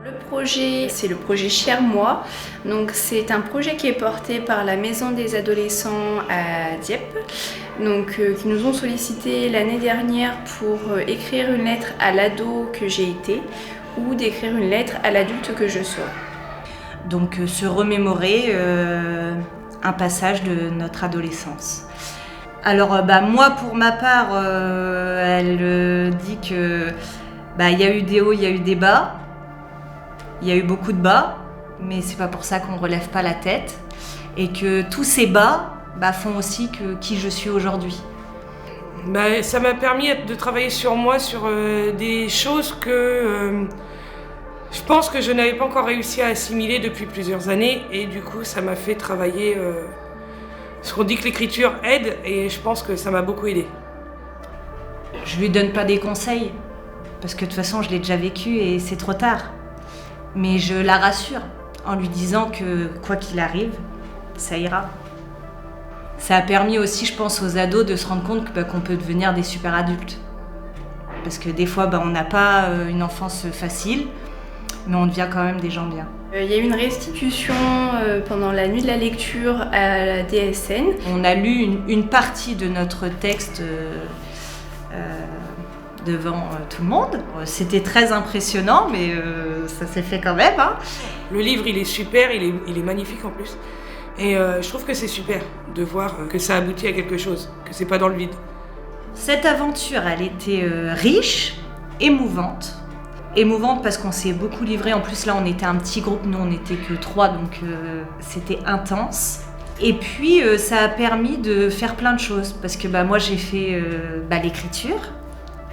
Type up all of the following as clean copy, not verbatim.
Le projet, c'est le projet Cher Moi. Donc, c'est un projet qui est porté par la Maison des Adolescents à Dieppe, qui nous ont sollicité l'année dernière pour écrire une lettre à l'ado que j'ai été ou d'écrire une lettre à l'adulte que je serai. Donc, se remémorer un passage de notre adolescence. Alors, moi, pour ma part, elle dit que il y a eu des hauts, il y a eu des bas. Il y a eu beaucoup de bas, mais c'est pas pour ça qu'on relève pas la tête. Et que tous ces bas font aussi qui je suis aujourd'hui. Ça m'a permis de travailler sur moi, sur des choses que je pense que je n'avais pas encore réussi à assimiler depuis plusieurs années. Et du coup, ça m'a fait travailler. Parce qu'on dit que l'écriture aide, et je pense que ça m'a beaucoup aidé. Je lui donne pas des conseils, parce que de toute façon, je l'ai déjà vécu et c'est trop tard. Mais je la rassure en lui disant que quoi qu'il arrive, ça ira. Ça a permis aussi, je pense, aux ados de se rendre compte qu'on peut devenir des super adultes. Parce que des fois, on n'a pas une enfance facile, mais on devient quand même des gens bien. Il y a eu une restitution pendant la nuit de la lecture à la DSN. On a lu une partie de notre texte devant tout le monde. C'était très impressionnant, mais ça s'est fait quand même. Le livre, il est super, il est magnifique en plus. Et je trouve que c'est super de voir que ça aboutit à quelque chose, que c'est pas dans le vide. Cette aventure, elle était riche, émouvante. Émouvante parce qu'on s'est beaucoup livré. En plus, là, on était un petit groupe, nous, on n'était que 3, donc c'était intense. Et puis, ça a permis de faire plein de choses. Parce que moi, j'ai fait l'écriture.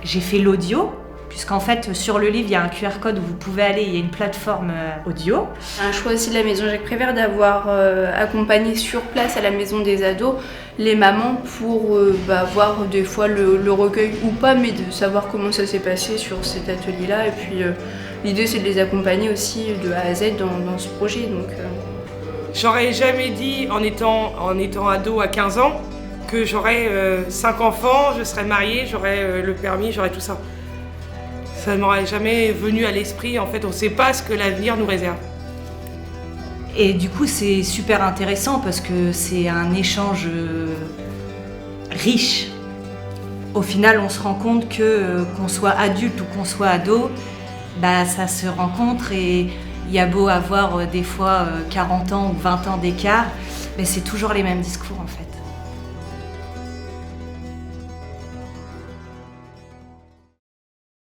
J'ai fait l'audio, puisqu'en fait, sur le livre, il y a un QR code où vous pouvez aller, il y a une plateforme audio. Un choix aussi de la Maison Jacques Prévert d'avoir accompagné sur place à la Maison des Ados les mamans pour voir des fois le recueil ou pas, mais de savoir comment ça s'est passé sur cet atelier-là. Et puis, l'idée, c'est de les accompagner aussi de A à Z dans ce projet. J'aurais jamais dit, en étant ado à 15 ans, que j'aurais 5 enfants, je serais mariée, j'aurais le permis, j'aurais tout ça. Ça ne m'aurait jamais venu à l'esprit. En fait, on ne sait pas ce que l'avenir nous réserve. Et du coup, c'est super intéressant parce que c'est un échange riche. Au final, on se rend compte que qu'on soit adulte ou qu'on soit ado, ça se rencontre et il y a beau avoir des fois 40 ans ou 20 ans d'écart, mais c'est toujours les mêmes discours en fait.